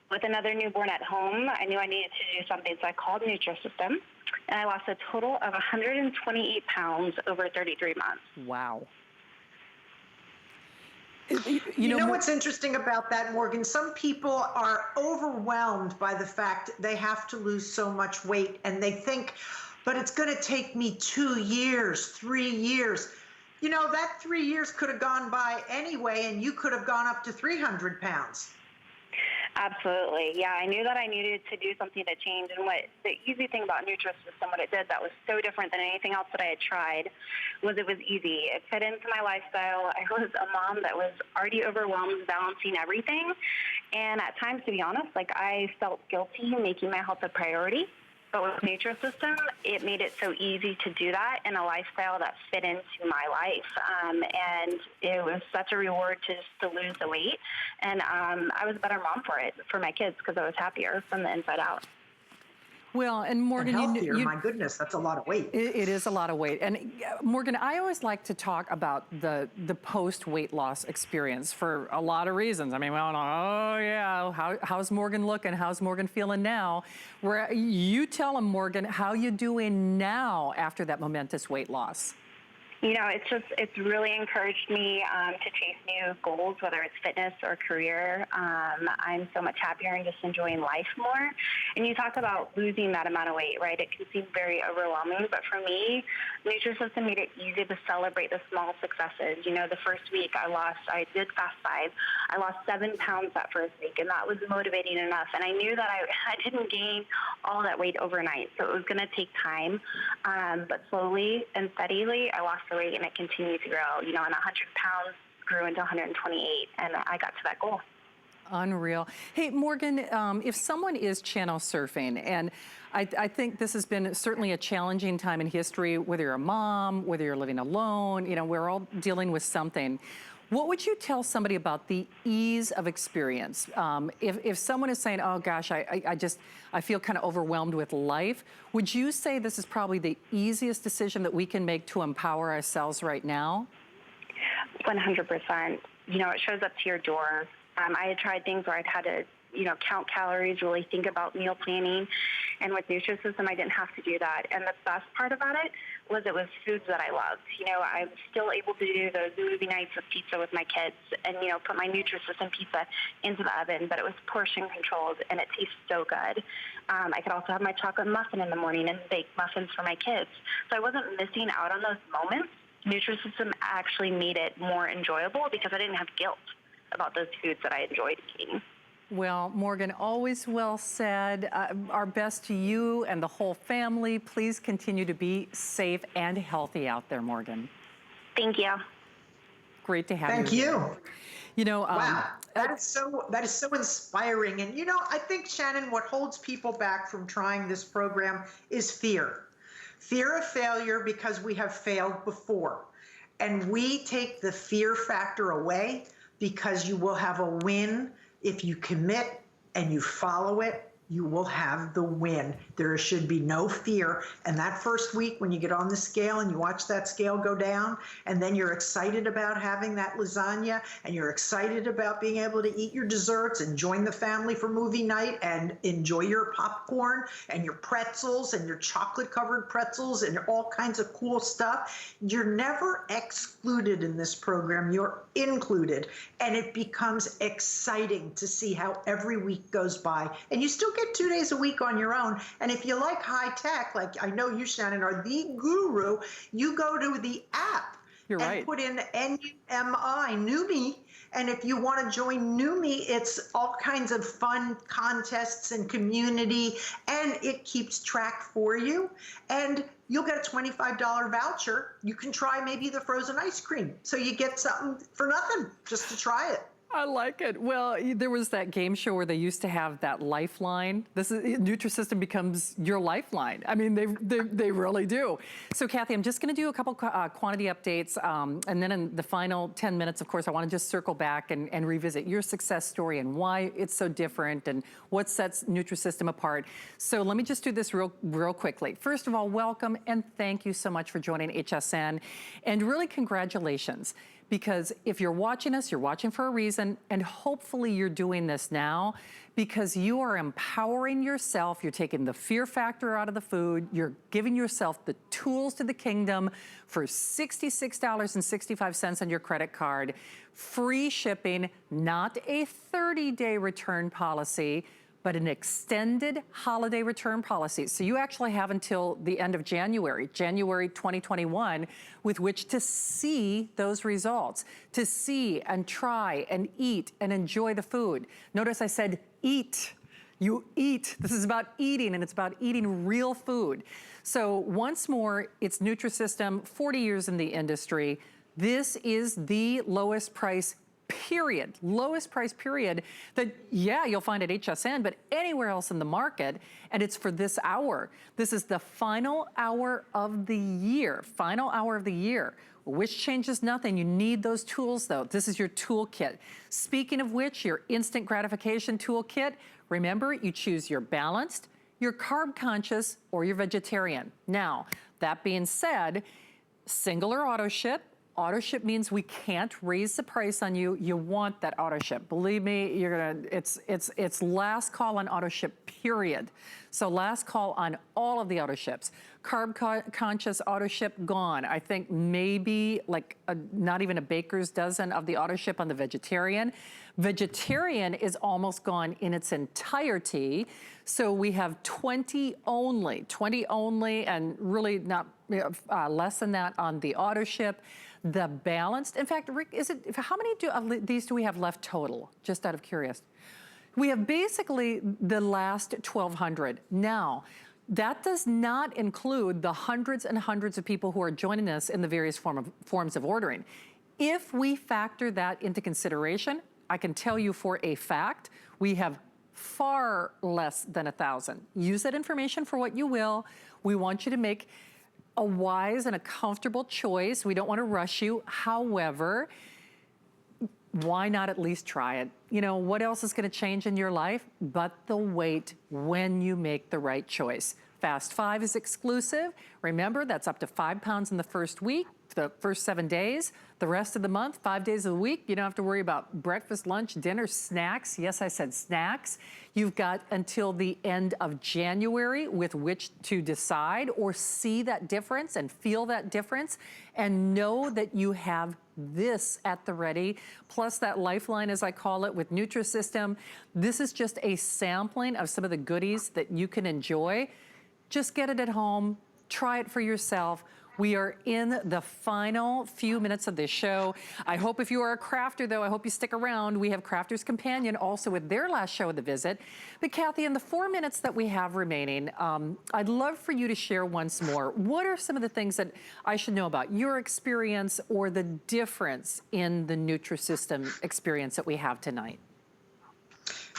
With another newborn at home, I knew I needed to do something, so I called Nutrisystem, and I lost a total of 128 pounds over 33 months.
Wow.
You know what's interesting about that, Morgan? Some people are overwhelmed by the fact they have to lose so much weight, and they think, but it's going to take me 2 years, 3 years. You know, that 3 years could have gone by anyway, and you could have gone up to 300 pounds.
Absolutely. Yeah, I knew that I needed to do something to change. And what the easy thing about Nutrisystem, what it did that was so different than anything else that I had tried, was it was easy. It fit into my lifestyle. I was a mom that was already overwhelmed balancing everything. And at times, to be honest, like I felt guilty making my health a priority. But with Nutrisystem, it made it so easy to do that in a lifestyle that fit into my life. And it was such a reward to lose the weight. And I was a better mom for it, for my kids, because I was happier from the inside out.
Well, and Morgan,
and healthier, my goodness, that's a lot of weight.
It is a lot of weight. And Morgan, I always like to talk about the post-weight loss experience for a lot of reasons. I mean, well, oh yeah, how's Morgan looking? How's Morgan feeling now? Where you tell them, Morgan, how you doing now after that momentous weight loss?
You know, it's really encouraged me to chase new goals, whether it's fitness or career. I'm so much happier and just enjoying life more. And you talk about losing that amount of weight, right? It can seem very overwhelming, but for me, Nutrisystem made it easy to celebrate the small successes. You know, the first week I did fast 5. I lost 7 pounds that first week, and that was motivating enough. And I knew that I didn't gain all that weight overnight, so it was going to take time. But slowly and steadily, I lost the weight, and it continued to grow. You know, and 100 pounds grew into 128, and I got to that goal.
Unreal. Hey, Morgan, if someone is channel surfing, and I think this has been certainly a challenging time in history, whether you're a mom, whether you're living alone, you know, we're all dealing with something. What would you tell somebody about the ease of experience? If someone is saying, oh gosh, I feel kind of overwhelmed with life, would you say this is probably the easiest decision that we can make to empower ourselves right now?
100%. You know, it shows up to your door. I had tried things where I'd had to, you know, count calories, really think about meal planning. And with Nutrisystem, I didn't have to do that. And the best part about it was foods that I loved. You know, I'm still able to do those movie nights with pizza with my kids and, you know, put my Nutrisystem pizza into the oven, but it was portion controlled and it tastes so good. I could also have my chocolate muffin in the morning and bake muffins for my kids. So I wasn't missing out on those moments. Nutrisystem actually made it more enjoyable because I didn't have guilt about those foods that I enjoyed eating.
Well, Morgan, always well said. Our best to you and the whole family. Please continue to be safe and healthy out there, Morgan.
Thank you.
Great to have you.
Thank you.
You know,
wow, that is so inspiring. And you know, I think, Shannon, what holds people back from trying this program is fear. Fear of failure because we have failed before. And we take the fear factor away because you will have a win. If you commit and you follow it, you will have the win. There should be no fear. And that first week when you get on the scale and you watch that scale go down, and then you're excited about having that lasagna, and you're excited about being able to eat your desserts and join the family for movie night and enjoy your popcorn and your pretzels and your chocolate-covered pretzels and all kinds of cool stuff. You're never excluded in this program. You're included. And it becomes exciting to see how every week goes by. And you still get 2 days a week on your own. And if you like high tech, like I know you, Shannon, are the guru, you go to the app.
You're right.
And put in NUMI, NUMI, And if you want to join New Me, it's all kinds of fun contests and community, and it keeps track for you. And you'll get a $25 voucher. You can try maybe the frozen ice cream. So you get something for nothing just to try it.
I like it. Well, there was that game show where they used to have that lifeline. Nutrisystem becomes your lifeline. I mean, they really do. So Kathy, I'm just gonna do a couple quantity updates. And then in the final 10 minutes, of course, I wanna just circle back and revisit your success story and why it's so different and what sets Nutrisystem apart. So let me just do this real quickly. First of all, welcome and thank you so much for joining HSN. And really congratulations. Because if you're watching us, you're watching for a reason, and hopefully you're doing this now because you are empowering yourself, you're taking the fear factor out of the food, you're giving yourself the tools to the kingdom for $66.65 on your credit card, free shipping, not a 30-day return policy, but an extended holiday return policy. So you actually have until the end of January 2021, with which to see those results, to see and try and eat and enjoy the food. Notice I said eat. You eat. This is about eating, and it's about eating real food. So once more, it's Nutrisystem, 40 years in the industry. This is the lowest price period, lowest price period that, yeah, you'll find at HSN, but anywhere else in the market, and it's for this hour. This is the final hour of the year, which changes nothing. You need those tools though. This is your toolkit. Speaking of which, your instant gratification toolkit, remember, you choose your balanced, your carb conscious, or your vegetarian. Now, that being said, single or auto ship. Auto ship means we can't raise the price on you. You want that auto ship. Believe me, you're gonna. It's last call on auto ship, period. So last call on all of the auto ships. Carb conscious auto ship gone. I think maybe like not even a baker's dozen of the auto ship on the vegetarian. Vegetarian is almost gone in its entirety. So we have 20 only, and really not less than that on the auto ship. The balanced, in fact, Rick, how many of these do we have left total? Just out of curiosity. We have basically the last 1,200. Now, that does not include the hundreds and hundreds of people who are joining us in the various forms of ordering. If we factor that into consideration, I can tell you for a fact, we have far less than 1,000. Use that information for what you will. We want you to make a wise and a comfortable choice. We don't want to rush you. However, why not at least try it? You know, what else is going to change in your life but the weight when you make the right choice? Fast 5 is exclusive. Remember, that's up to 5 pounds in the first week, the first 7 days. The rest of the month, 5 days a week, you don't have to worry about breakfast, lunch, dinner, snacks. Yes, I said snacks. You've got until the end of January with which to decide or see that difference and feel that difference and know that you have this at the ready, plus that lifeline, as I call it, with Nutrisystem. This is just a sampling of some of the goodies that you can enjoy. Just get it at home, try it for yourself. We are in the final few minutes of this show. I hope if you are a crafter, though, I hope you stick around. We have Crafter's Companion also with their last show of the visit. But Kathy, in the 4 minutes that we have remaining, I'd love for you to share once more. What are some of the things that I should know about your experience or the difference in the Nutrisystem experience that we have tonight?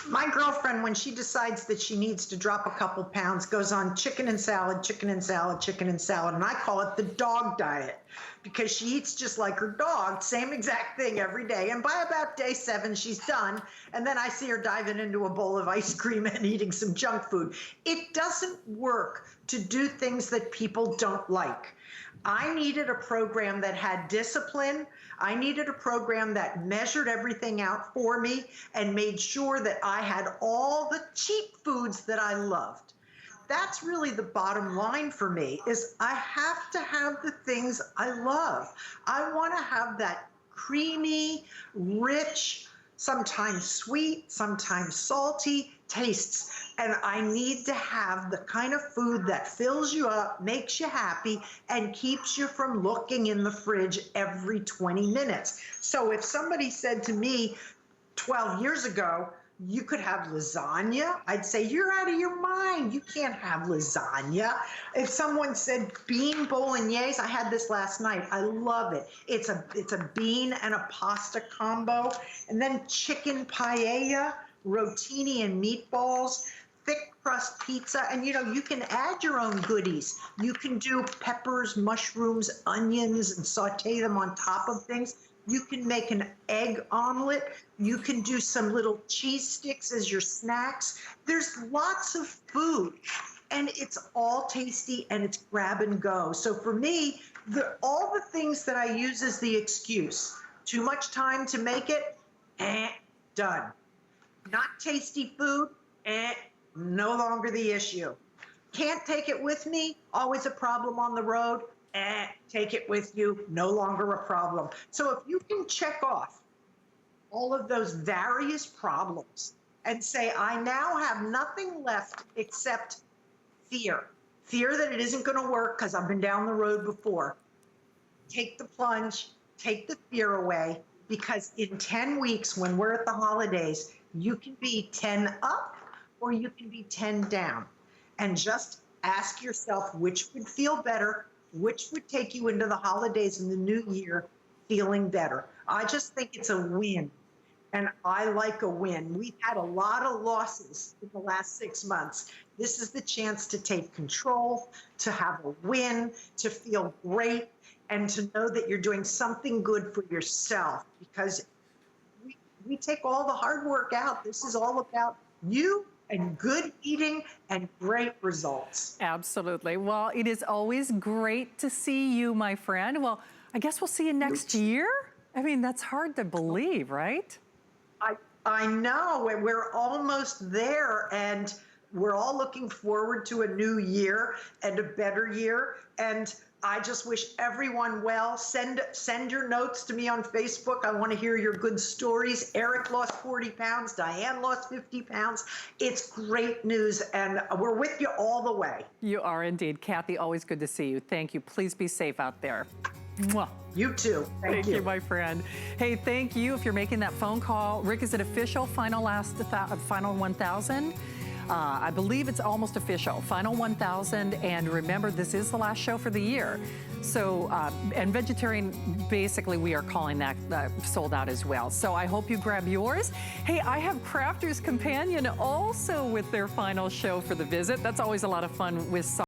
My girlfriend, when she decides that she needs to drop a couple pounds, goes on chicken and salad, chicken and salad, chicken and salad. And I call it the dog diet because she eats just like her dog, same exact thing every day. And by about day 7, she's done. And then I see her diving into a bowl of ice cream and eating some junk food. It doesn't work to do things that people don't like. I needed a program that had discipline. I needed a program that measured everything out for me and made sure that I had all the cheap foods that I loved. That's really the bottom line for me, is I have to have the things I love. I want to have that creamy, rich, sometimes sweet, sometimes salty tastes. And I need to have the kind of food that fills you up, makes you happy, and keeps you from looking in the fridge every 20 minutes. So if somebody said to me 12 years ago, you could have lasagna, I'd say, you're out of your mind. You can't have lasagna. If someone said bean bolognese, I had this last night. I love it. It's a bean and a pasta combo. And then chicken paella, rotini and meatballs, thick crust pizza. And you can add your own goodies. You can do peppers, mushrooms, onions, and saute them on top of things. You can make an egg omelet. You can do some little cheese sticks as your snacks. There's lots of food, and it's all tasty, and it's grab and go. So for me, all the things that I use as the excuse, too much time to make it, done. Not tasty food, no longer the issue. Can't take it with me, always a problem on the road, take it with you, no longer a problem. So if you can check off all of those various problems and say, I now have nothing left except fear that it isn't going to work because I've been down the road before. Take the plunge, take the fear away, because in 10 weeks, when we're at the holidays, you can be 10 up or you can be 10 down. And just ask yourself which would feel better, which would take you into the holidays and the new year feeling better. I just think it's a win, and I like a win. We've had a lot of losses in the last 6 months. This is the chance to take control, to have a win, to feel great, and to know that you're doing something good for yourself, because we take all the hard work out. This is all about you and good eating and great results.
Absolutely. Well, it is always great to see you, my friend. Well, I guess we'll see you next year. I mean, that's hard to believe, right?
I know, and we're almost there, and we're all looking forward to a new year and a better year. And I just wish everyone well. Send your notes to me on Facebook. I want to hear your good stories. Eric lost 40 pounds. Diane lost 50 pounds. It's great news, and we're with you all the way.
You are indeed. Kathy, always good to see you. Thank you. Please be safe out there. Mwah.
You too. Thank
you, my friend. Hey, thank you if you're making that phone call. Rick, is it official? Final 1,000? I believe it's almost official. Final 1,000. And remember, this is the last show for the year. So, and vegetarian, basically, we are calling that sold out as well. So I hope you grab yours. Hey, I have Crafter's Companion also with their final show for the visit. That's always a lot of fun with